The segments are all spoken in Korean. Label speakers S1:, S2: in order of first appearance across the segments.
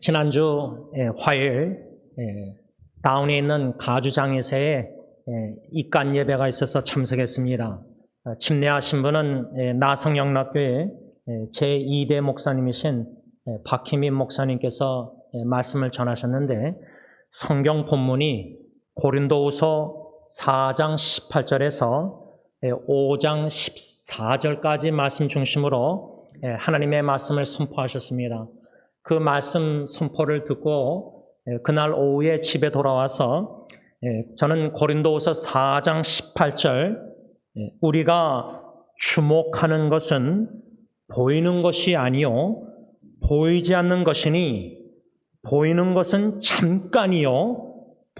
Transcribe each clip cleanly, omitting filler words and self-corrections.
S1: 지난주 화요일 다운에 있는 가주장에서의 입간 예배가 있어서 참석했습니다. 침례하신 분은 나성영락교회 제2대 목사님이신 박희민 목사님께서 말씀을 전하셨는데, 성경 본문이 고린도후서 4장 18절에서 5장 14절까지 말씀 중심으로 하나님의 말씀을 선포하셨습니다. 그 말씀 선포를 듣고 그날 오후에 집에 돌아와서 저는 고린도후서 4장 18절, 우리가 주목하는 것은 보이는 것이 아니요 보이지 않는 것이니 보이는 것은 잠깐이요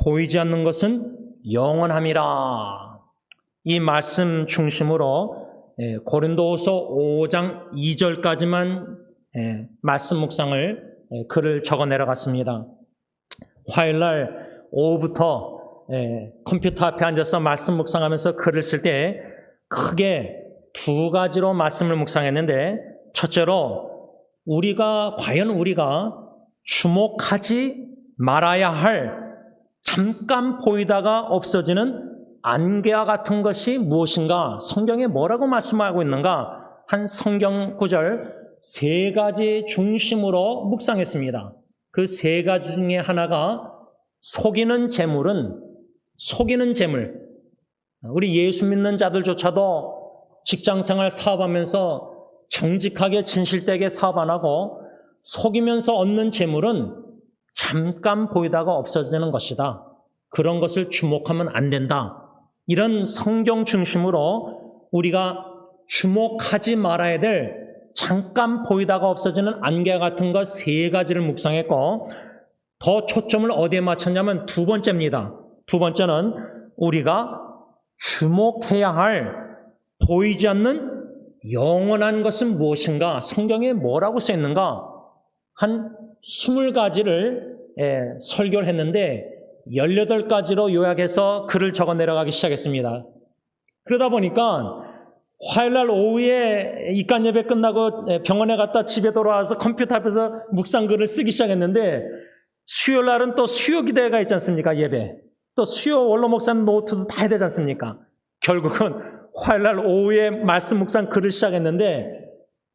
S1: 보이지 않는 것은 영원함이라. 이 말씀 중심으로 고린도후서 5장 2절까지만 말씀 묵상을 글을 적어 내려갔습니다. 화요일날 오후부터 컴퓨터 앞에 앉아서 말씀 묵상하면서 글을 쓸 때 크게 두 가지로 말씀을 묵상했는데, 첫째로 과연 우리가 주목하지 말아야 할 잠깐 보이다가 없어지는 안개와 같은 것이 무엇인가, 성경에 뭐라고 말씀하고 있는가, 한 성경 구절 세 가지 중심으로 묵상했습니다. 그 세 가지 중에 하나가 속이는 재물. 우리 예수 믿는 자들조차도 직장생활 사업하면서 정직하게 진실되게 사업 안 하고 속이면서 얻는 재물은 잠깐 보이다가 없어지는 것이다. 그런 것을 주목하면 안 된다. 이런 성경 중심으로 우리가 주목하지 말아야 될 잠깐 보이다가 없어지는 안개 같은 것 세 가지를 묵상했고, 더 초점을 어디에 맞췄냐면 두 번째입니다. 두 번째는 우리가 주목해야 할 보이지 않는 영원한 것은 무엇인가, 성경에 뭐라고 써 있는가, 한 20가지를 설교를 했는데 18가지로 요약해서 글을 적어 내려가기 시작했습니다. 그러다 보니까 화요일날 오후에 입간 예배 끝나고 병원에 갔다 집에 돌아와서 컴퓨터 앞에서 묵상글을 쓰기 시작했는데, 수요일날은 또 수요 기대가 있지 않습니까? 예배. 또 수요 원로 목사님 노트도 다 해야 되지 않습니까? 결국은 화요일날 오후에 말씀 묵상 글을 시작했는데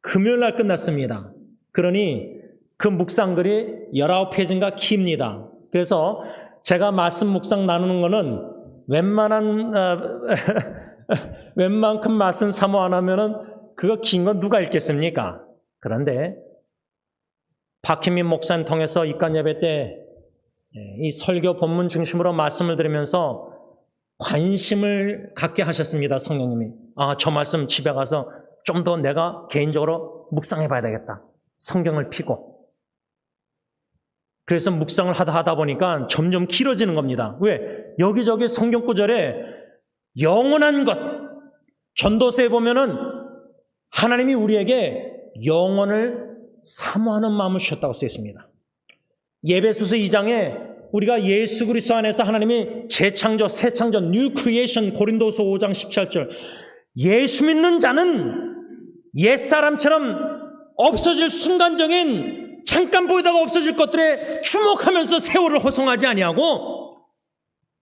S1: 금요일날 끝났습니다. 그러니 그 묵상글이 19페이지인가 깁니다. 그래서 제가 말씀 묵상 나누는 거는 웬만큼 말씀 사모 안 하면은 그거 긴 건 누가 읽겠습니까? 그런데 박희민 목사님 통해서 입간 예배 때 이 설교 본문 중심으로 말씀을 들으면서 관심을 갖게 하셨습니다. 성령님이. 저 말씀 집에 가서 좀 더 내가 개인적으로 묵상해 봐야 되겠다. 성경을 피고. 그래서 묵상을 하다 보니까 점점 길어지는 겁니다. 왜? 여기저기 성경 구절에 영원한 것, 전도서에 보면은 하나님이 우리에게 영원을 사모하는 마음을 주셨다고 쓰여 있습니다. 예배소서 2장에 우리가 예수 그리스도 안에서 하나님이 재창조, 새 창조, 뉴 크리에이션, 고린도서 5장 17절, 예수 믿는 자는 옛사람처럼 없어질 순간적인 잠깐 보이다가 없어질 것들에 주목하면서 세월을 허송하지 아니하고,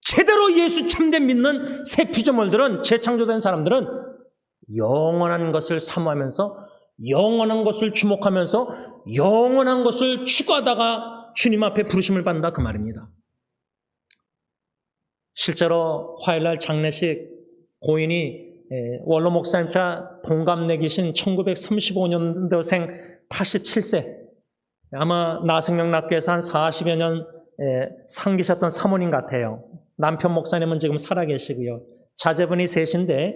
S1: 제대로 예수 참된 믿는 새 피조물들은, 재창조된 사람들은 영원한 것을 사모하면서 영원한 것을 주목하면서 영원한 것을 추구하다가 주님 앞에 부르심을 받는다, 그 말입니다. 실제로 화요일날 장례식 고인이 원로 목사님과 동갑내기신 1935년도생 87세, 아마 나성영락교에서 한 40여 년 상기셨던 사모님 같아요. 남편 목사님은 지금 살아계시고요. 자제분이 셋인데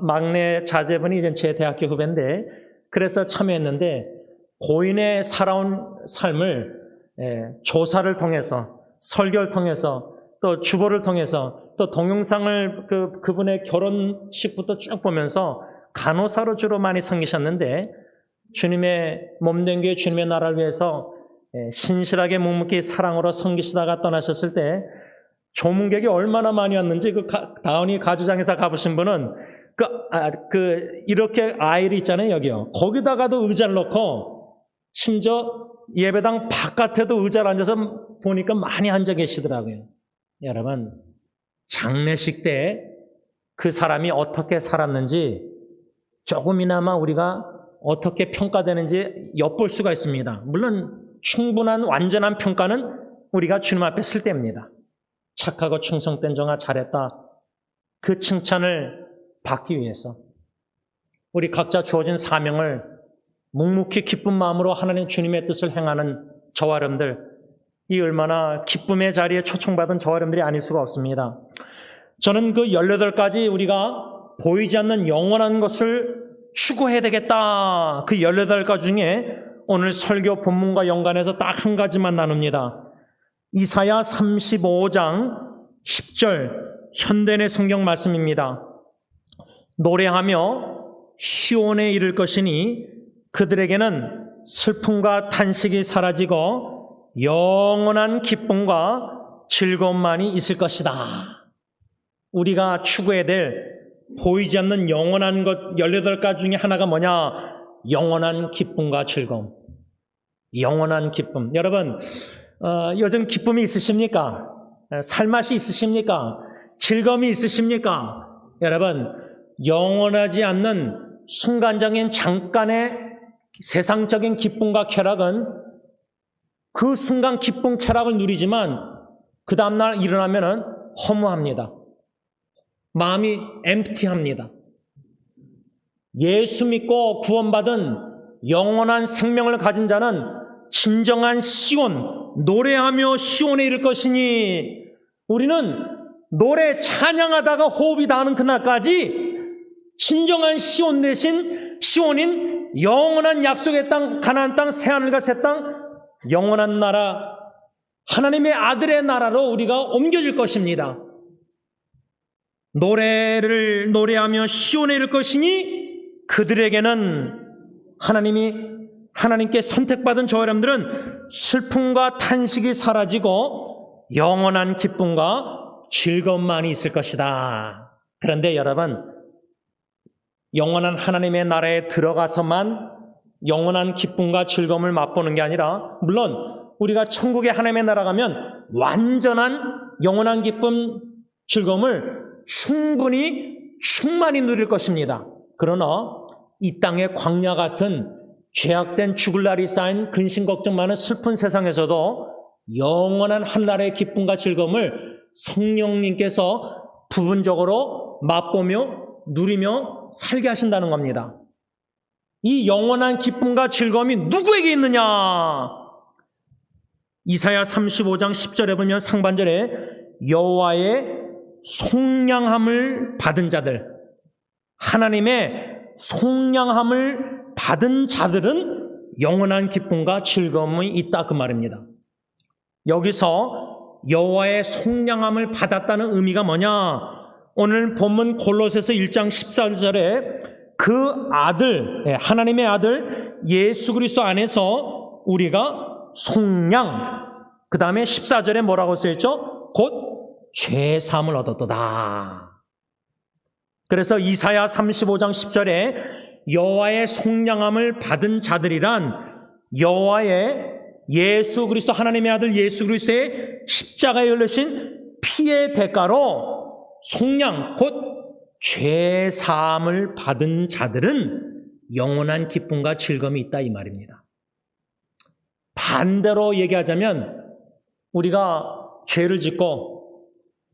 S1: 막내 자제분이 이제 제 대학교 후배인데, 그래서 참여했는데 고인의 살아온 삶을 조사를 통해서, 설교를 통해서, 또 주보를 통해서, 또 동영상을 그분의 결혼식부터 쭉 보면서 간호사로 주로 많이 섬기셨는데, 주님의 몸된 교회, 주님의 나라를 위해서 신실하게 묵묵히 사랑으로 섬기시다가 떠나셨을 때 조문객이 얼마나 많이 왔는지, 다운이 가주장에서 가보신 분은 이렇게 아이를 있잖아요, 여기요. 거기다가도 의자를 놓고 심지어 예배당 바깥에도 의자를 앉아서 보니까 많이 앉아 계시더라고요. 여러분, 장례식 때 그 사람이 어떻게 살았는지 조금이나마 우리가 어떻게 평가되는지 엿볼 수가 있습니다. 물론 충분한 완전한 평가는 우리가 주님 앞에 쓸 때입니다. 착하고 충성된 종아 잘했다. 그 칭찬을 받기 위해서 우리 각자 주어진 사명을 묵묵히 기쁜 마음으로 하나님 주님의 뜻을 행하는 저와 여러분들, 이 얼마나 기쁨의 자리에 초청받은 저와 여러분들이 아닐 수가 없습니다. 저는 그 18가지 우리가 보이지 않는 영원한 것을 추구해야 되겠다. 그 18가지 중에 오늘 설교 본문과 연관해서 딱 한 가지만 나눕니다. 이사야 35장 10절 현대의 성경 말씀입니다. 노래하며 시온에 이를 것이니 그들에게는 슬픔과 탄식이 사라지고 영원한 기쁨과 즐거움만이 있을 것이다. 우리가 추구해야 될 보이지 않는 영원한 것 18가지 중에 하나가 뭐냐? 영원한 기쁨과 즐거움. 영원한 기쁨. 여러분, 요즘 기쁨이 있으십니까? 살맛이 있으십니까? 즐거움이 있으십니까? 여러분, 영원하지 않는 순간적인 잠깐의 세상적인 기쁨과 쾌락은 그 순간 기쁨 쾌락을 누리지만 그 다음날 일어나면 허무합니다. 마음이 엠프티합니다. 예수 믿고 구원받은 영원한 생명을 가진 자는 진정한 시온, 노래하며 시온에 이를 것이니, 우리는 노래 찬양하다가 호흡이 닿는 그날까지 진정한 시온 대신 시온인 영원한 약속의 땅, 가나안 땅, 새하늘과 새 땅, 영원한 나라, 하나님의 아들의 나라로 우리가 옮겨질 것입니다. 노래를 노래하며 시온에 이를 것이니 그들에게는 하나님께 선택받은 저 여러분들은 슬픔과 탄식이 사라지고 영원한 기쁨과 즐거움만이 있을 것이다. 그런데 여러분, 영원한 하나님의 나라에 들어가서만 영원한 기쁨과 즐거움을 맛보는 게 아니라, 물론 우리가 천국의 하나님의 나라 가면 완전한 영원한 기쁨, 즐거움을 충만히 누릴 것입니다. 그러나 이 땅의 광야 같은 죄악된 죽을 날이 쌓인 근심 걱정 많은 슬픈 세상에서도 영원한 한나라의 기쁨과 즐거움을 성령님께서 부분적으로 맛보며 누리며 살게 하신다는 겁니다. 이 영원한 기쁨과 즐거움이 누구에게 있느냐? 이사야 35장 10절에 보면 상반절에 여호와의 속량함을 받은 자들, 하나님의 속량함을 받은 자들은 영원한 기쁨과 즐거움이 있다, 그 말입니다. 여기서 여호와의 속량함을 받았다는 의미가 뭐냐? 오늘 본문 골로새서 1장 14절에 그 아들, 하나님의 아들 예수 그리스도 안에서 우리가 속량, 그 다음에 14절에 뭐라고 써있죠? 곧 죄 사함을 얻었도다. 그래서 이사야 35장 10절에 여호와의 속량함을 받은 자들이란 여호와의 예수 그리스도, 하나님의 아들 예수 그리스도의 십자가에 흘리신 피의 대가로 속량, 곧 죄 사함을 받은 자들은 영원한 기쁨과 즐거움이 있다, 이 말입니다. 반대로 얘기하자면 우리가 죄를 짓고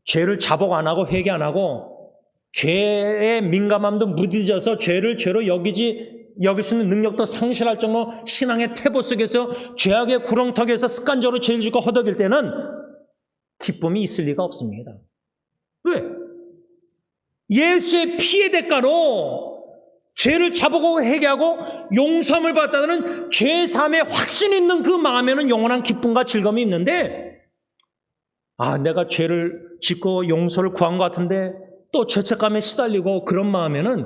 S1: 죄를 자복 안 하고 회개 안 하고 죄의 민감함도 무뎌져서 죄를 죄로 여길 수 있는 능력도 상실할 정도로 신앙의 태보 속에서 죄악의 구렁텅이에서 습관적으로 죄를 짓고 허덕일 때는 기쁨이 있을 리가 없습니다. 왜? 예수의 피의 대가로 죄를 자복하고 회개하고 용서함을 받았다는 죄 사함의 확신이 있는 그 마음에는 영원한 기쁨과 즐거움이 있는데, 내가 죄를 짓고 용서를 구한 것 같은데 또 죄책감에 시달리고 그런 마음에는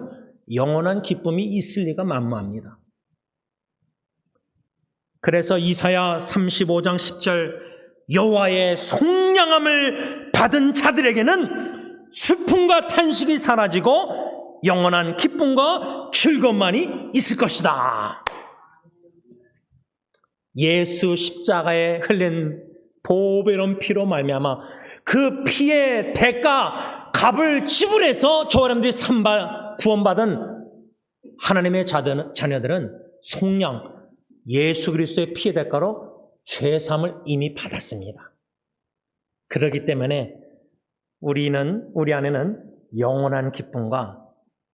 S1: 영원한 기쁨이 있을 리가 만무합니다. 그래서 이사야 35장 10절 여호와의 속량함을 받은 자들에게는 슬픔과 탄식이 사라지고 영원한 기쁨과 즐거움만이 있을 것이다. 예수 십자가에 흘린 보배로운 피로 말미암아 그 피의 대가 값을 지불해서 저 사람들이 구원받은 하나님의 자녀들은 속량 예수 그리스도의 피의 대가로 죄사함을 이미 받았습니다. 그렇기 때문에 우리 안에는 영원한 기쁨과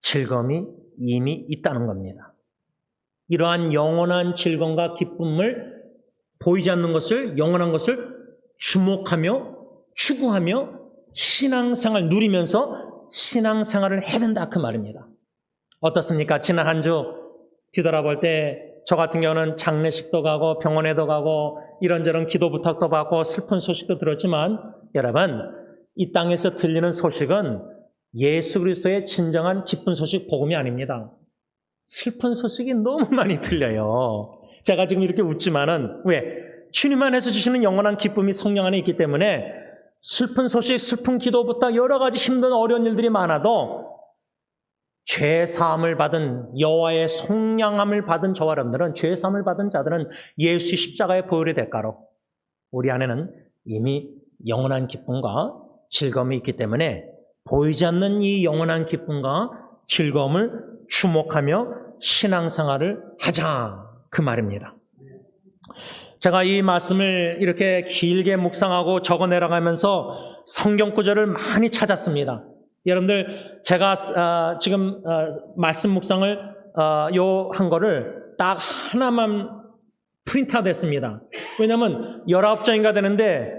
S1: 즐거움이 이미 있다는 겁니다. 이러한 영원한 즐거움과 기쁨을 보이지 않는 것을, 영원한 것을 주목하며 추구하며 신앙생활 누리면서 신앙생활을 해야 된다 그 말입니다. 어떻습니까? 지난 한 주 뒤돌아볼 때 저 같은 경우는 장례식도 가고 병원에도 가고 이런저런 기도 부탁도 받고 슬픈 소식도 들었지만 여러분 이 땅에서 들리는 소식은 예수 그리스도의 진정한 기쁜 소식 복음이 아닙니다. 슬픈 소식이 너무 많이 들려요. 제가 지금 이렇게 웃지만은 왜? 주님 안에서 주시는 영원한 기쁨이 성령 안에 있기 때문에 슬픈 소식, 슬픈 기도 부탁 여러 가지 힘든 어려운 일들이 많아도 죄사함을 받은 여호와의 속량함을 받은 저와 여러분들은 죄사함을 받은 자들은 예수 십자가의 보혈의 대가로 우리 안에는 이미 영원한 기쁨과 즐거움이 있기 때문에 보이지 않는 이 영원한 기쁨과 즐거움을 주목하며 신앙생활을 하자 그 말입니다. 제가 이 말씀을 이렇게 길게 묵상하고 적어 내려가면서 성경 구절을 많이 찾았습니다. 여러분들 제가 지금 말씀 묵상을 한 거를 딱 하나만 프린트아웃했습니다. 왜냐하면 19장인가 되는데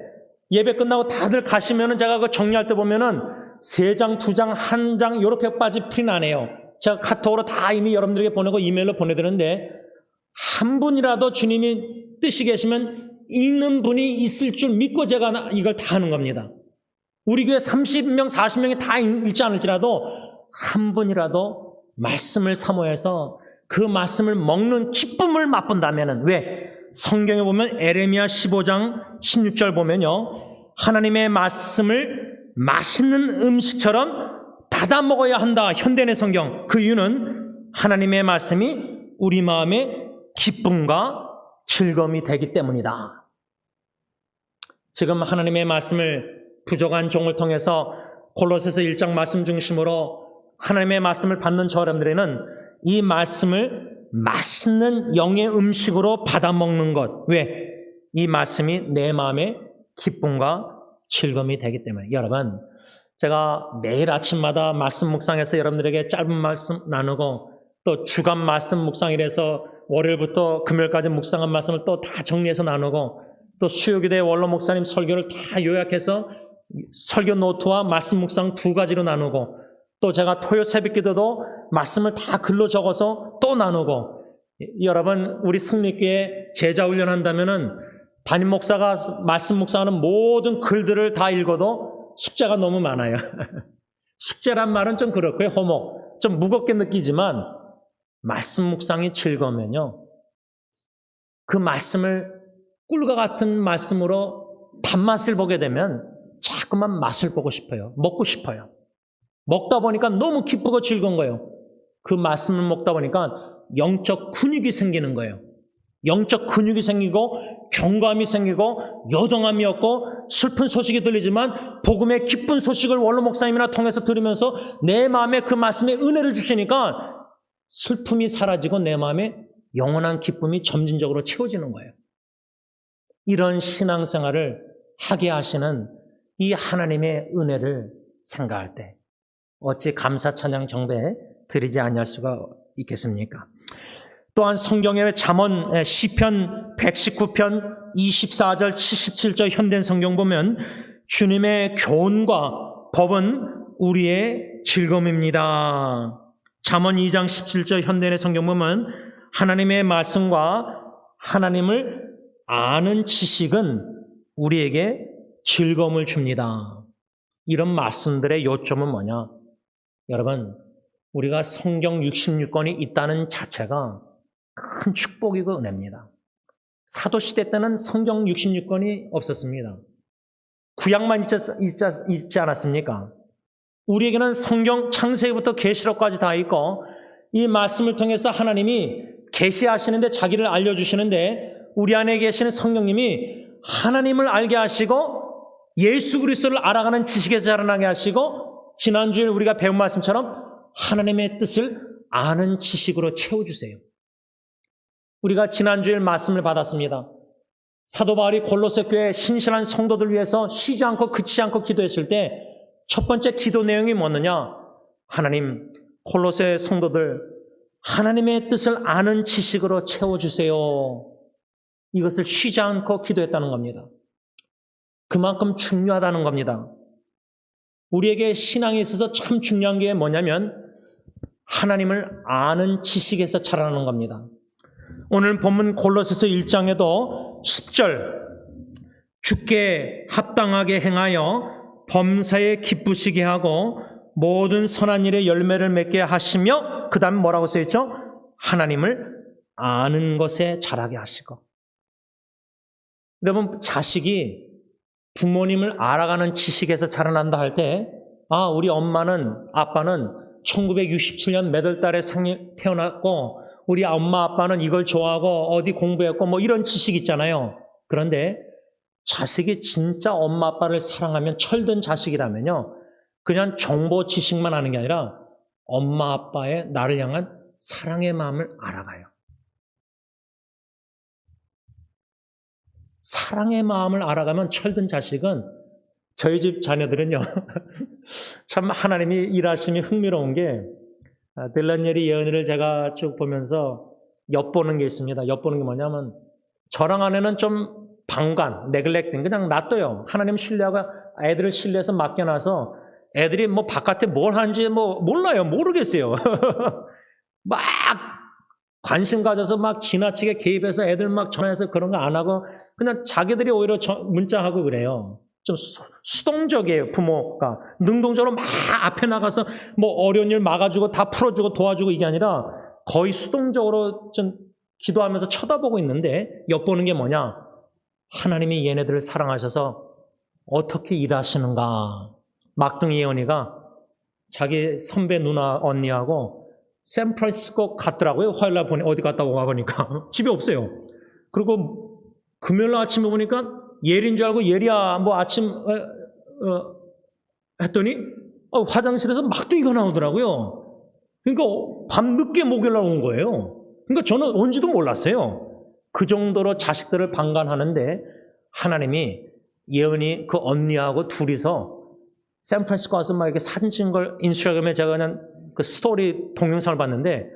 S1: 예배 끝나고 다들 가시면은 제가 그 정리할 때 보면은 3장, 2장, 1장 이렇게까지 프린트 안 해요. 제가 카톡으로 다 이미 여러분들에게 보내고 이메일로 보내드렸는데 한 분이라도 주님이 뜻이 계시면 읽는 분이 있을 줄 믿고 제가 이걸 다 하는 겁니다. 우리 교회 30명, 40명이 다 읽지 않을지라도 한 분이라도 말씀을 사모해서 그 말씀을 먹는 기쁨을 맛본다면은 왜? 성경에 보면 에레미야 15장 16절 보면요. 하나님의 말씀을 맛있는 음식처럼 받아 먹어야 한다. 현대의 성경. 그 이유는 하나님의 말씀이 우리 마음에 기쁨과 즐거움이 되기 때문이다. 지금 하나님의 말씀을 부족한 종을 통해서 골로새서 1장 말씀 중심으로 하나님의 말씀을 받는 저 여러분들에는 이 말씀을 맛있는 영의 음식으로 받아 먹는 것. 왜? 이 말씀이 내 마음에 기쁨과 즐거움이 되기 때문에. 여러분, 제가 매일 아침마다 말씀 묵상해서 여러분들에게 짧은 말씀 나누고 또 주간 말씀 묵상이라서 월요일부터 금요일까지 묵상한 말씀을 또 다 정리해서 나누고 또 수요기도의 원로 목사님 설교를 다 요약해서 설교 노트와 말씀 묵상 2가지로 나누고 또 제가 토요 새벽기도도 말씀을 다 글로 적어서 또 나누고 여러분 우리 승리교회 제자 훈련한다면은 담임 목사가 말씀 묵상하는 모든 글들을 다 읽어도 숙제가 너무 많아요. 숙제란 말은 좀 그렇고요. 호목 좀 무겁게 느끼지만 말씀 묵상이 즐거우면요. 그 말씀을 꿀과 같은 말씀으로 단맛을 보게 되면 자꾸만 맛을 보고 싶어요. 먹고 싶어요. 먹다 보니까 너무 기쁘고 즐거운 거예요. 그 말씀을 먹다 보니까 영적 근육이 생기는 거예요. 영적 근육이 생기고 경감이 생기고 요동함이 없고 슬픈 소식이 들리지만 복음의 기쁜 소식을 원로 목사님이나 통해서 들으면서 내 마음에 그 말씀에 은혜를 주시니까 슬픔이 사라지고 내 마음에 영원한 기쁨이 점진적으로 채워지는 거예요. 이런 신앙생활을 하게 하시는 이 하나님의 은혜를 생각할 때 어찌 감사 찬양 경배 드리지 아니할 수가 있겠습니까? 또한 성경의 잠언 시편 119편 24절 77절 현대인 성경 보면 주님의 교훈과 법은 우리의 즐거움입니다. 잠언 2장 17절 현대인의 성경 보면 하나님의 말씀과 하나님을 아는 지식은 우리에게 즐거움을 줍니다. 이런 말씀들의 요점은 뭐냐? 여러분, 우리가 성경 66권이 있다는 자체가 큰 축복이고 은혜입니다. 사도시대 때는 성경 66권이 없었습니다. 구약만 있지 않았습니까? 우리에게는 성경 창세기부터 계시록까지 다 있고 이 말씀을 통해서 하나님이 계시하시는데 자기를 알려주시는데 우리 안에 계시는 성령님이 하나님을 알게 하시고 예수 그리스도를 알아가는 지식에서 자라나게 하시고 지난주에 우리가 배운 말씀처럼 하나님의 뜻을 아는 지식으로 채워주세요. 우리가 지난주에 말씀을 받았습니다. 사도 바울이 골로새 교회 신실한 성도들 위해서 쉬지 않고 그치지 않고 기도했을 때 첫 번째 기도 내용이 뭐느냐? 하나님, 골로새 성도들 하나님의 뜻을 아는 지식으로 채워주세요. 이것을 쉬지 않고 기도했다는 겁니다. 그만큼 중요하다는 겁니다. 우리에게 신앙에 있어서 참 중요한 게 뭐냐면 하나님을 아는 지식에서 자라나는 겁니다. 오늘 본문 골로새서 1장에도 10절 주께 합당하게 행하여 범사에 기쁘시게 하고 모든 선한 일에 열매를 맺게 하시며 그 다음 뭐라고 써있죠? 하나님을 아는 것에 자라게 하시고. 여러분 자식이 부모님을 알아가는 지식에서 자라난다 할 때 우리 엄마는 아빠는 1967년 몇 월 달에 태어났고 우리 엄마 아빠는 이걸 좋아하고 어디 공부했고 뭐 이런 지식 있잖아요. 그런데 자식이 진짜 엄마 아빠를 사랑하면 철든 자식이라면요. 그냥 정보 지식만 아는 게 아니라 엄마 아빠의 나를 향한 사랑의 마음을 알아가요. 사랑의 마음을 알아가면 철든 자식은 저희 집 자녀들은요. 참 하나님이 일하심이 흥미로운 게 딜런예리 예언을 제가 쭉 보면서 엿보는 게 있습니다. 엿보는 게 뭐냐면 저랑 아내는 좀 방관, 네글렉팅 그냥 놔둬요. 하나님 신뢰하고 애들을 신뢰해서 맡겨놔서 애들이 뭐 바깥에 뭘 하는지 뭐 몰라요. 모르겠어요. 막 관심 가져서 막 지나치게 개입해서 애들 막 전화해서 그런 거 안 하고 그냥 자기들이 오히려 문자하고 그래요. 좀 수동적이에요. 부모가 능동적으로 막 앞에 나가서 뭐 어려운 일 막아주고 다 풀어주고 도와주고 이게 아니라 거의 수동적으로 좀 기도하면서 쳐다보고 있는데 엿보는 게 뭐냐? 하나님이 얘네들을 사랑하셔서 어떻게 일하시는가. 막둥이 예언이가 자기 선배 누나 언니하고 샌프란시스코 갔더라고요. 화요일날 어디 갔다 와보니까 집에 없어요. 그리고 금요일 아침에 보니까 예리인 줄 알고 예리야 뭐 아침 했더니 화장실에서 막둥이가 나오더라고요. 그러니까 밤늦게 목요일날 온 거예요. 그러니까 저는 온지도 몰랐어요. 그 정도로 자식들을 방관하는데 하나님이 예은이 그 언니하고 둘이서 샌프란시스코 와서 막 이렇게 사진 찍은 걸 인스타그램에 제가 그냥 그 스토리 동영상을 봤는데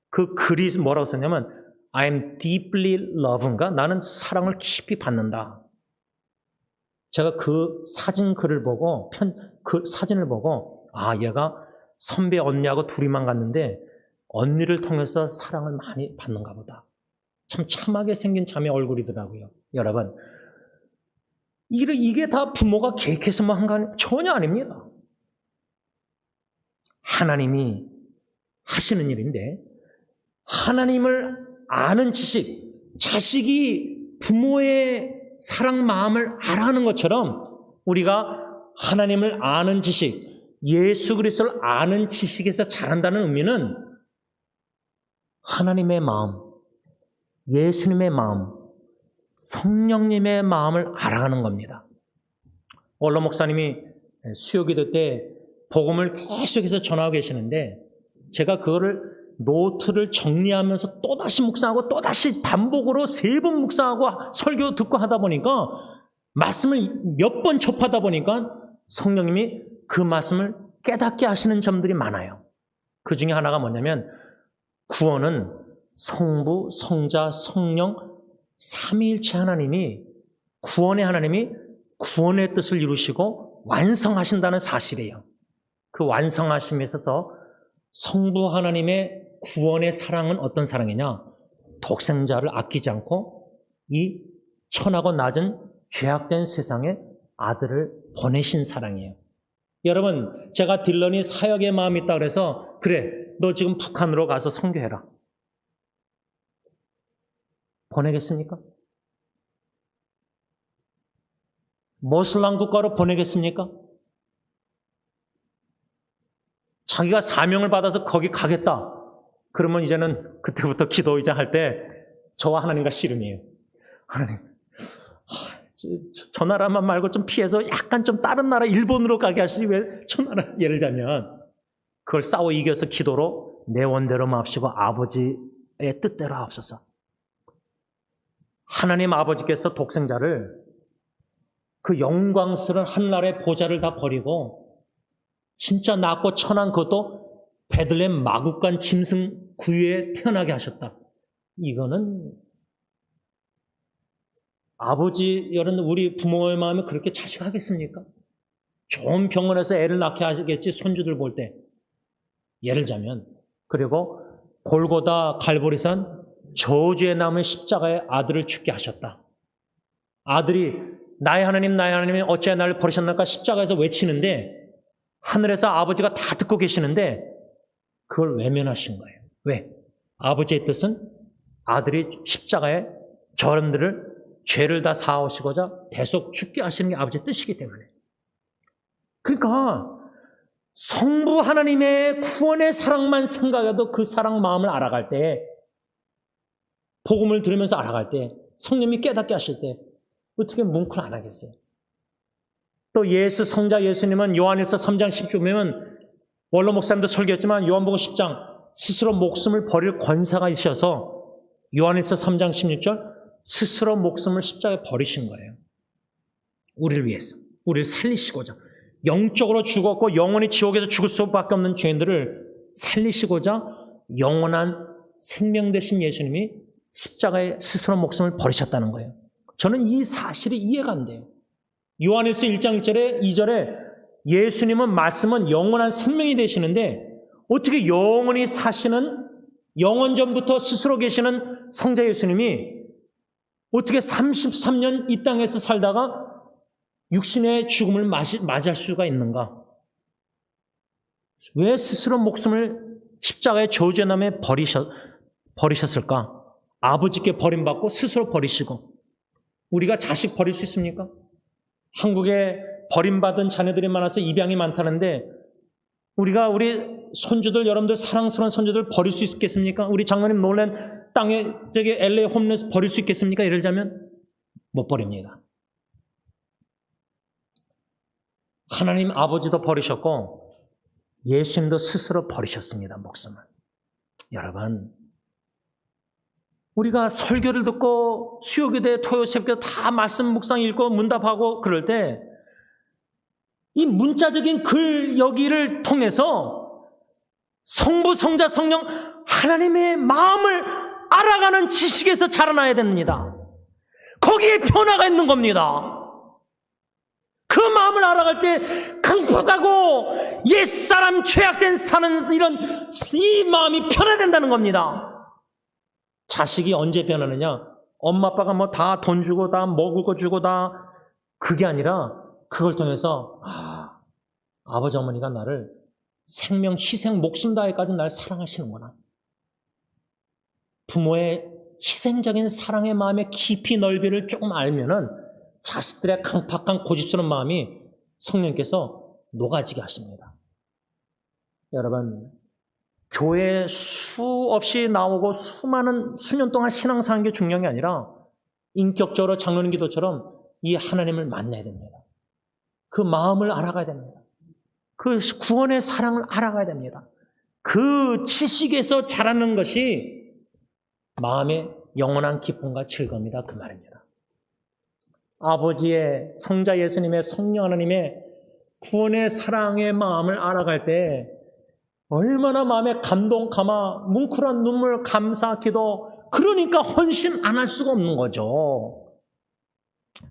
S1: 그 글이 뭐라고 썼냐면 I'm deeply love인가? 나는 사랑을 깊이 받는다. 제가 그 사진 글을 보고 그 사진을 보고 얘가 선배 언니하고 둘이만 갔는데 언니를 통해서 사랑을 많이 받는가 보다. 참 참하게 생긴 자매 얼굴이더라고요. 여러분 이게 다 부모가 계획해서만 한 거 전혀 아닙니다. 하나님이 하시는 일인데 하나님을 아는 지식, 자식이 부모의 사랑 마음을 알아하는 것처럼 우리가 하나님을 아는 지식, 예수 그리스도를 아는 지식에서 자란다는 의미는 하나님의 마음, 예수님의 마음, 성령님의 마음을 알아가는 겁니다. 원로 목사님이 수요기도 때 복음을 계속해서 전하고 계시는데 제가 그거를 노트를 정리하면서 또다시 묵상하고 또다시 반복으로 3번 묵상하고 설교 듣고 하다 보니까 말씀을 몇 번 접하다 보니까 성령님이 그 말씀을 깨닫게 하시는 점들이 많아요. 그 중에 하나가 뭐냐면 구원은 성부, 성자, 성령 삼위일체 하나님이 구원의 뜻을 이루시고 완성하신다는 사실이에요. 그 완성하심에 있어서 성부 하나님의 구원의 사랑은 어떤 사랑이냐? 독생자를 아끼지 않고 이 천하고 낮은 죄악된 세상에 아들을 보내신 사랑이에요. 여러분, 제가 딜런이 사역의 마음이 있다고 그래서 그래, 너 지금 북한으로 가서 선교해라. 보내겠습니까? 모슬람 국가로 보내겠습니까? 자기가 사명을 받아서 거기 가겠다. 그러면 이제는 그때부터 기도 이제 할 때 저와 하나님과 씨름이에요. 하나님, 저 나라만 말고 좀 피해서 약간 좀 다른 나라 일본으로 가게 하시지 왜 저 나라, 예를 들자면 그걸 싸워 이겨서 기도로 내 원대로 마옵시고 아버지의 뜻대로 하옵소서. 하나님 아버지께서 독생자를 그 영광스러운 한나라의 보좌를 다 버리고 진짜 낮고 천한 그것도 베들레헴 마구간 짐승 구유에 태어나게 하셨다. 이거는 아버지, 여러분 우리 부모의 마음에 그렇게 자식하겠습니까? 좋은 병원에서 애를 낳게 하겠지, 손주들 볼 때. 예를 들자면, 그리고 골고다 갈보리산 저주에 남은 십자가에 아들을 죽게 하셨다. 아들이 나의 하나님 나의 하나님이 어찌하여 나를 버리셨나까 십자가에서 외치는데 하늘에서 아버지가 다 듣고 계시는데 그걸 외면하신 거예요. 왜? 아버지의 뜻은 아들이 십자가에 저람들을 죄를 다 사오시고자 대속 죽게 하시는 게 아버지의 뜻이기 때문에. 그러니까 성부 하나님의 구원의 사랑만 생각해도 그 사랑 마음을 알아갈 때, 복음을 들으면서 알아갈 때, 성령님이 깨닫게 하실 때 어떻게 뭉클 안 하겠어요? 또 예수 성자 예수님은 요한일서 3장 10절 보면 원로 목사님도 설교했지만 요한복음 10장 스스로 목숨을 버릴 권세가 있어서 요한일서 3장 16절 스스로 목숨을 십자가에 버리신 거예요. 우리를 위해서, 우리를 살리시고자. 영적으로 죽었고 영원히 지옥에서 죽을 수밖에 없는 죄인들을 살리시고자 영원한 생명 되신 예수님이 십자가에 스스로 목숨을 버리셨다는 거예요. 저는 이 사실이 이해가 안 돼요. 요한일서 1장 1절에 2절에 예수님은 말씀은 영원한 생명이 되시는데 어떻게 영원히 사시는 영원전부터 스스로 계시는 성자 예수님이 어떻게 33년 이 땅에서 살다가 육신의 죽음을 맞이할 수가 있는가? 왜 스스로 목숨을 십자가의 저주의 남에 버리셨을까? 아버지께 버림받고 스스로 버리시고. 우리가 자식 버릴 수 있습니까? 한국에 버림받은 자녀들이 많아서 입양이 많다는데 우리가 우리 손주들, 여러분들 사랑스러운 손주들 버릴 수 있겠습니까? 우리 장로님 놀란 땅에 저기 LA 홈레스 버릴 수 있겠습니까? 예를 들자면 못 버립니다. 하나님 아버지도 버리셨고 예수님도 스스로 버리셨습니다. 목숨을. 여러분, 우리가 설교를 듣고 수요교대, 토요새교 다 말씀 묵상 읽고 문답하고 그럴 때 이 문자적인 글 여기를 통해서 성부, 성자, 성령 하나님의 마음을 알아가는 지식에서 자라나야 됩니다. 거기에 변화가 있는 겁니다. 그 마음을 알아갈 때 강팍하고 옛사람 죄악된 사는 이런 이 마음이 변화된다는 겁니다. 자식이 언제 변하느냐? 엄마 아빠가 뭐 다 돈 주고 다 먹을 거 주고 다 그게 아니라 그걸 통해서 아버지 어머니가 나를 생명 희생 목숨 다해까지 날 사랑하시는구나. 부모의 희생적인 사랑의 마음의 깊이 넓이를 조금 알면은 자식들의 강팍한 고집스러운 마음이 성령께서 녹아지게 하십니다. 여러분, 교회에 수없이 나오고 수년 동안 신앙사는 게 중요한 게 아니라 인격적으로 장로님 기도처럼 이 하나님을 만나야 됩니다. 그 마음을 알아가야 됩니다. 그 구원의 사랑을 알아가야 됩니다. 그 지식에서 자라는 것이 마음의 영원한 기쁨과 즐거움이다, 그 말입니다. 아버지의, 성자 예수님의, 성령 하나님의 구원의 사랑의 마음을 알아갈 때 얼마나 마음에 감동, 감화, 뭉클한 눈물, 감사, 기도, 그러니까 헌신 안 할 수가 없는 거죠.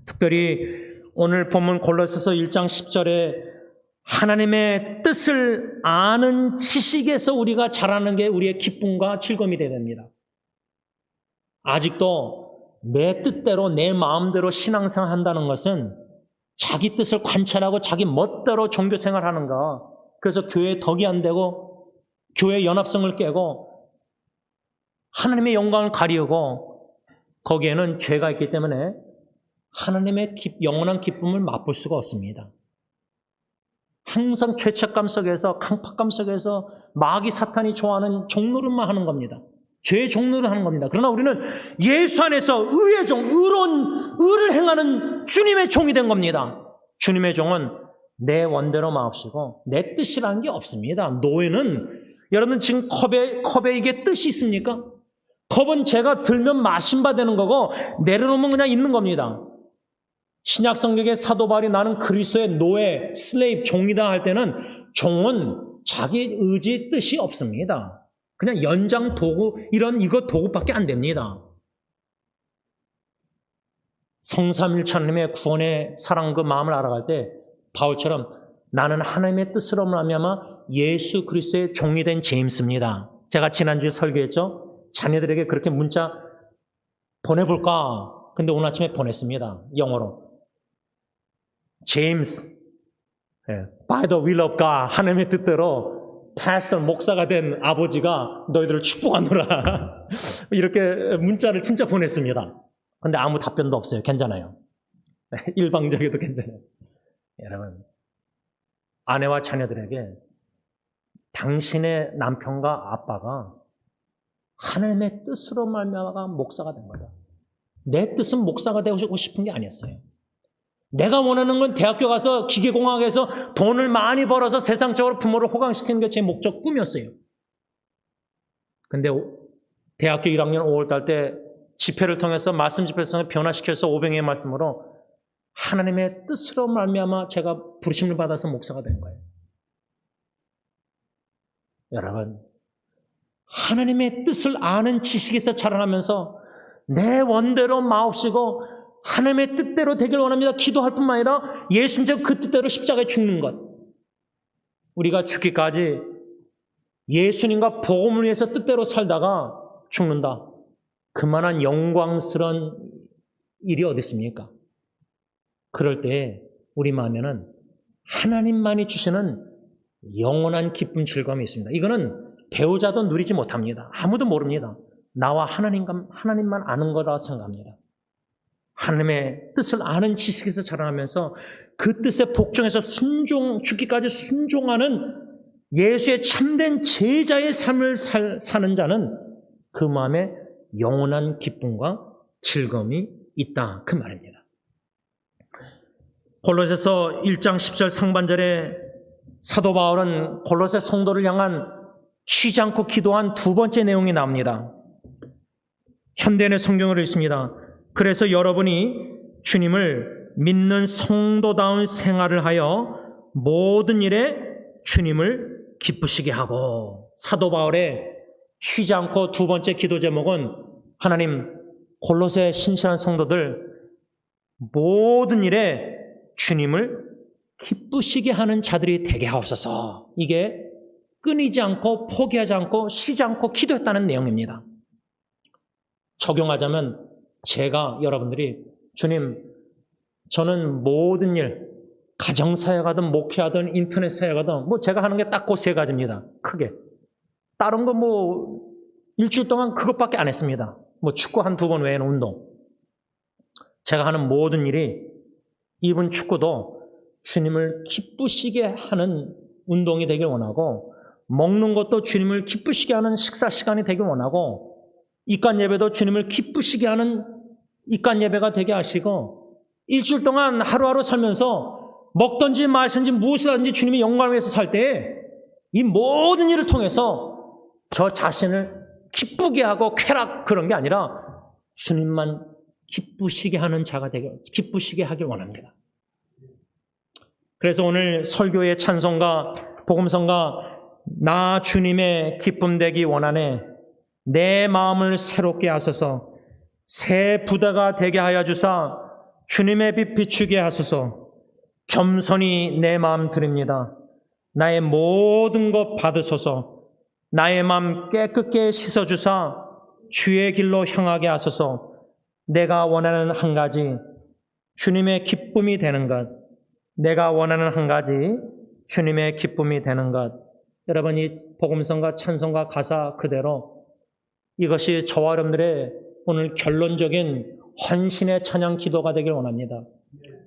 S1: 특별히 오늘 본문 골로새서 1장 10절에 하나님의 뜻을 아는 지식에서 우리가 자라는 게 우리의 기쁨과 즐거움이 되어야 됩니다. 아직도 내 뜻대로 내 마음대로 신앙생활 한다는 것은 자기 뜻을 관찰하고 자기 멋대로 종교생활 하는가. 그래서 교회에 덕이 안 되고 교회 연합성을 깨고 하나님의 영광을 가리우고 거기에는 죄가 있기 때문에 하나님의 영원한 기쁨을 맛볼 수가 없습니다. 항상 죄책감 속에서 강팍감 속에서 마귀 사탄이 좋아하는 종노릇만 하는 겁니다. 죄의 종로를 하는 겁니다. 그러나 우리는 예수 안에서 의의 종, 의를 행하는 주님의 종이 된 겁니다. 주님의 종은 내 원대로 마옵시고 내 뜻이라는 게 없습니다. 노예는 여러분 지금 컵에 이게 뜻이 있습니까? 컵은 제가 들면 마신 바 되는 거고 내려놓으면 그냥 있는 겁니다. 신약 성경의 사도 바울이 나는 그리스도의 노예, 슬레이브, 종이다 할 때는 종은 자기 의지 뜻이 없습니다. 그냥 연장 도구, 이거 도구밖에 안 됩니다. 성삼일천님의 구원의 사랑 그 마음을 알아갈 때 바울처럼 나는 하나님의 뜻으로 말미암아 예수 그리스도의 종이 된 제임스입니다. 제가 지난주에 설교했죠. 자녀들에게 그렇게 문자 보내볼까? 근데 오늘 아침에 보냈습니다. 영어로. 제임스, by the will of God, 하나님의 뜻대로 패스터, 목사가 된 아버지가 너희들을 축복하노라. 이렇게 문자를 진짜 보냈습니다. 근데 아무 답변도 없어요. 괜찮아요. 일방적이어도 괜찮아요. 여러분, 아내와 자녀들에게 당신의 남편과 아빠가 하나님의 뜻으로 말미암아 목사가 된 거다. 내 뜻은 목사가 되고 싶은 게 아니었어요. 내가 원하는 건 대학교 가서 기계공학에서 돈을 많이 벌어서 세상적으로 부모를 호강시키는 게 제 목적 꿈이었어요. 근데 대학교 1학년 5월달 때 집회를 통해서 말씀 집회를 통해서 변화시켜서 오병이의 말씀으로 하나님의 뜻으로 말미암아 제가 부르심을 받아서 목사가 된 거예요. 여러분, 하나님의 뜻을 아는 지식에서 자라나면서 내 원대로 마옵시고 하나님의 뜻대로 되길 원합니다. 기도할 뿐만 아니라 예수님처럼 그 뜻대로 십자가에 죽는 것. 우리가 죽기까지 예수님과 복음을 위해서 뜻대로 살다가 죽는다. 그만한 영광스러운 일이 어디 있습니까? 그럴 때 우리 마음에는 하나님만이 주시는 영원한 기쁨, 즐거움이 있습니다. 이거는 배우자도 누리지 못합니다. 아무도 모릅니다. 나와 하나님만 아는 거라 생각합니다. 하나님의 뜻을 아는 지식에서 자라나면서 그 뜻에 복종해서 죽기까지 순종하는 예수의 참된 제자의 삶을 사는 자는 그 마음에 영원한 기쁨과 즐거움이 있다. 그 말입니다. 골로새서 1장 10절 상반절에 사도 바울은 골로새 성도를 향한 쉬지 않고 기도한 두 번째 내용이 나옵니다. 현대인의 성경으로 있습니다. 그래서 여러분이 주님을 믿는 성도다운 생활을 하여 모든 일에 주님을 기쁘시게 하고, 사도 바울의 쉬지 않고 두 번째 기도 제목은 하나님 골로새 신실한 성도들 모든 일에 주님을 기쁘시게 하는 자들이 되게 하옵소서. 이게 끊이지 않고 포기하지 않고 쉬지 않고 기도했다는 내용입니다. 적용하자면 제가 여러분들이 주님, 저는 모든 일, 가정사역하든 목회하든 인터넷 사역하든 제가 하는 게 딱 그 세 가지입니다. 크게. 다른 거 일주일 동안 그것밖에 안 했습니다. 축구 한 두 번 외에는 운동. 제가 하는 모든 일이 이번 축구도 주님을 기쁘시게 하는 운동이 되길 원하고, 먹는 것도 주님을 기쁘시게 하는 식사 시간이 되길 원하고, 입간 예배도 주님을 기쁘시게 하는 입간 예배가 되게 하시고, 일주일 동안 하루하루 살면서 먹든지 마시든지 무엇을 하든지 주님의 영광을 위해서 살 때에 이 모든 일을 통해서 저 자신을 기쁘게 하고 쾌락 그런 게 아니라 주님만 기쁘시게 하는 자가 되게 기쁘시게 하길 원합니다. 그래서 오늘 설교의 찬송가 복음성가 나 주님의 기쁨 되기 원하네, 내 마음을 새롭게 하소서, 새 부다가 되게 하여 주사 주님의 빛 비추게 하소서, 겸손히 내 마음 드립니다. 나의 모든 것 받으소서, 나의 마음 깨끗게 씻어주사 주의 길로 향하게 하소서. 내가 원하는 한 가지 주님의 기쁨이 되는 것, 내가 원하는 한 가지 주님의 기쁨이 되는 것. 여러분, 이 복음성과 찬송가 가사 그대로 이것이 저와 여러분들의 오늘 결론적인 헌신의 찬양 기도가 되길 원합니다.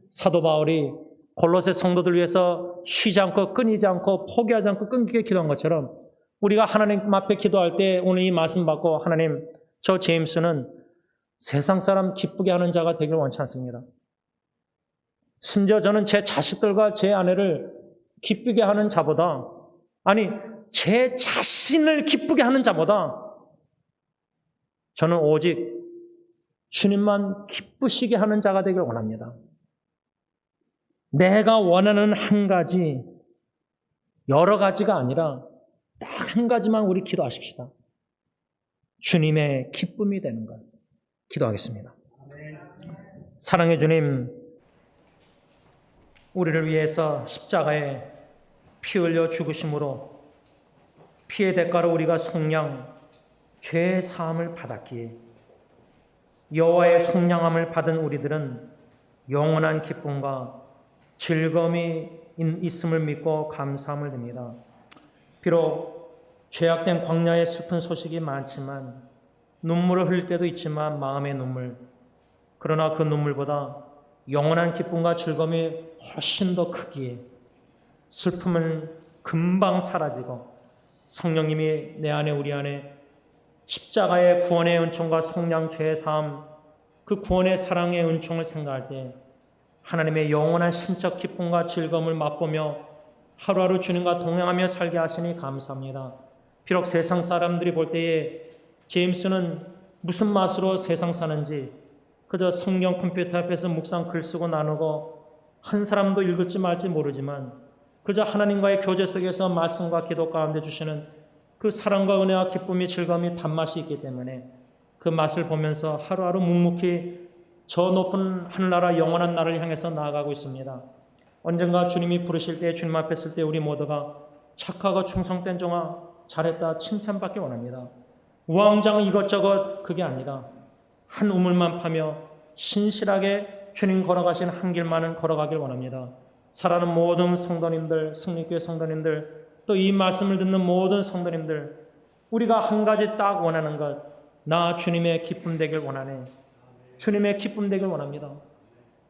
S1: 사도 바울이 골로새 성도들 위해서 쉬지 않고 끊이지 않고 포기하지 않고 끈기게 기도한 것처럼 우리가 하나님 앞에 기도할 때 오늘 이 말씀 받고 하나님, 저 제임스는 세상 사람 기쁘게 하는 자가 되길 원치 않습니다. 심지어 저는 제 자식들과 제 아내를 기쁘게 하는 자보다, 아니 제 자신을 기쁘게 하는 자보다 저는 오직 주님만 기쁘시게 하는 자가 되길 원합니다. 내가 원하는 한 가지, 여러 가지가 아니라 딱 한 가지만 우리 기도하십시다. 주님의 기쁨이 되는 것. 기도하겠습니다. 사랑의 주님, 우리를 위해서 십자가에 피 흘려 죽으심으로 피의 대가로 우리가 속량, 죄의 사함을 받았기에 여호와의 속량함을 받은 우리들은 영원한 기쁨과 즐거움이 있음을 믿고 감사함을 드립니다. 비록 죄악된 광야의 슬픈 소식이 많지만 눈물을 흘릴 때도 있지만 마음의 눈물, 그러나 그 눈물보다 영원한 기쁨과 즐거움이 훨씬 더 크기에 슬픔은 금방 사라지고 성령님이 내 안에 우리 안에 십자가의 구원의 은총과 속량 죄의 사함, 그 구원의 사랑의 은총을 생각할 때 하나님의 영원한 신적 기쁨과 즐거움을 맛보며 하루하루 주님과 동행하며 살게 하시니 감사합니다. 비록 세상 사람들이 볼 때에 제임스는 무슨 맛으로 세상 사는지 그저 성경 컴퓨터 앞에서 묵상 글 쓰고 나누고 한 사람도 읽을지 말지 모르지만 그저 하나님과의 교제 속에서 말씀과 기도 가운데 주시는 그 사랑과 은혜와 기쁨이 즐거움이 단맛이 있기 때문에 그 맛을 보면서 하루하루 묵묵히 저 높은 하늘나라 영원한 나라를 향해서 나아가고 있습니다. 언젠가 주님이 부르실 때, 주님 앞에 설 때 우리 모두가 착하고 충성된 종아 잘했다 칭찬받기 원합니다. 우왕좌왕 이것저것 그게 아니라 한 우물만 파며 신실하게 주님 걸어가신 한 길만은 걸어가길 원합니다. 사랑하는 모든 성도님들, 승리교회 성도님들, 또 이 말씀을 듣는 모든 성도님들, 우리가 한 가지 딱 원하는 것, 나 주님의 기쁨 되길 원하네. 주님의 기쁨 되길 원합니다.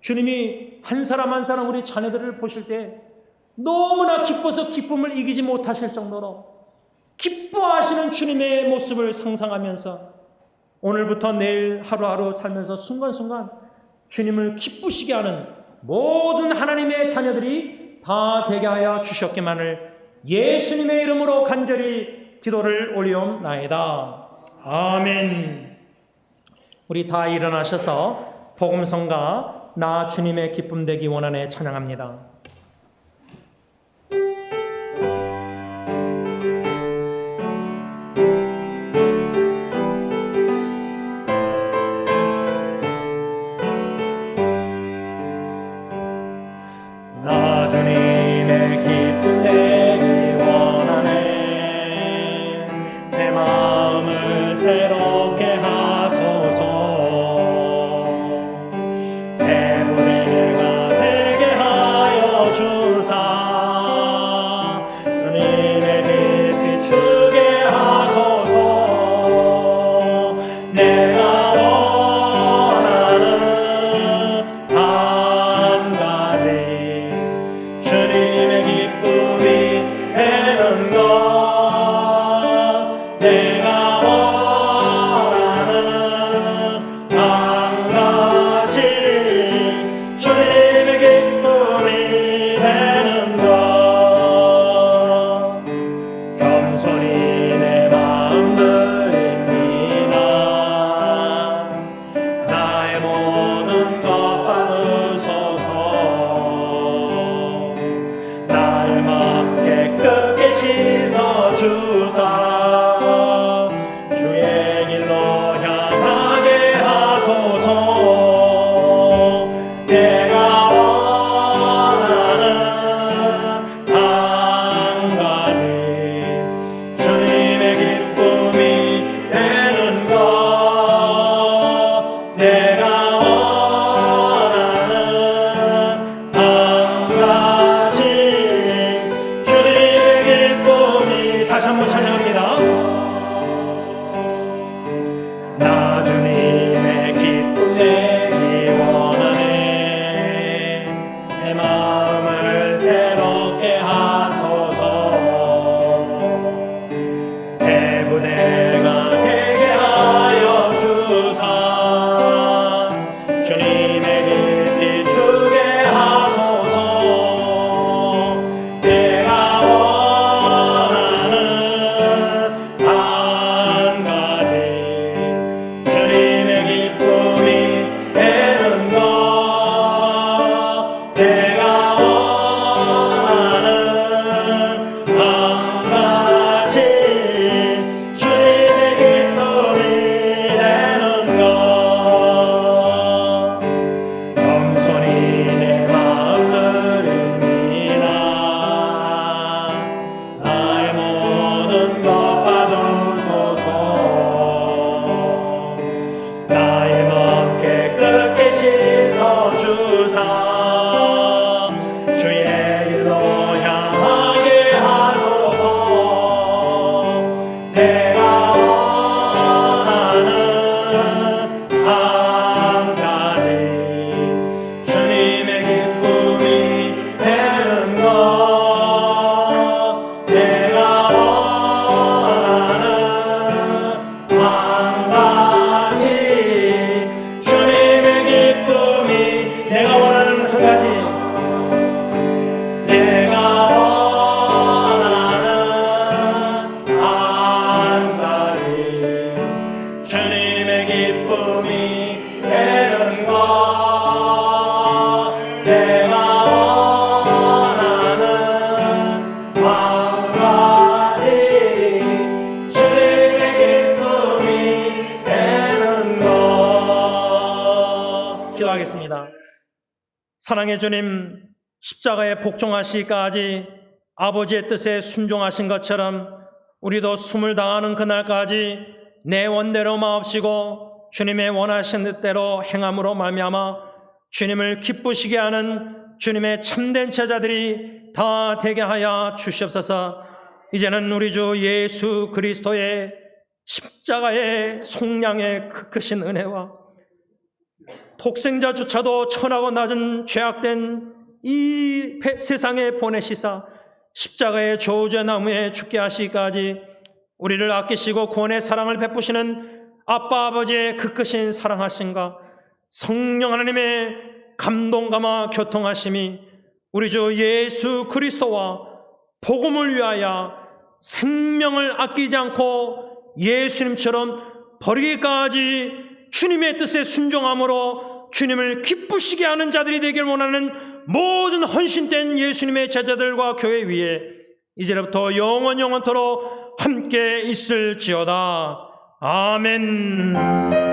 S1: 주님이 한 사람 한 사람 우리 자녀들을 보실 때 너무나 기뻐서 기쁨을 이기지 못하실 정도로 기뻐하시는 주님의 모습을 상상하면서 오늘부터 내일 하루하루 살면서 순간순간 주님을 기쁘시게 하는 모든 하나님의 자녀들이 다 되게 하여 주셨기만을 예수님의 이름으로 간절히 기도를 올리옵나이다. 아멘. 우리 다 일어나셔서 복음성가 나 주님의 기쁨 되기 원하네 찬양합니다. 나 주님의 기쁨 되기 원하네. 내 마음을 새롭게 하소서. 새 무대가 되게 하여 기쁨이 되는 것 내가 원하는 마음가짐 주님의 기쁨이 되는 것. 기도하겠습니다. 사랑의 주님, 십자가에 복종하시기까지 아버지의 뜻에 순종하신 것처럼 우리도 숨을 다하는 그날까지 내 원대로 마옵시고 주님의 원하신 뜻대로 행함으로 말미암아 주님을 기쁘시게 하는 주님의 참된 제자들이 다 되게 하여 주시옵소서. 이제는 우리 주 예수 그리스도의 십자가의 속량의 크신 은혜와 독생자조차도 천하고 낮은 죄악된 이 세상에 보내시사 십자가의 저주의 나무에 죽게 하시기까지 우리를 아끼시고 구원의 사랑을 베푸시는 아빠 아버지의 그 크신 사랑하심과 성령 하나님의 감동감화 교통하심이 우리 주 예수 그리스도와 복음을 위하여 생명을 아끼지 않고 예수님처럼 버리기까지 주님의 뜻에 순종함으로 주님을 기쁘시게 하는 자들이 되길 원하는 모든 헌신된 예수님의 제자들과 교회 위에 이제부터 영원토록 함께 있을지어다. 아멘.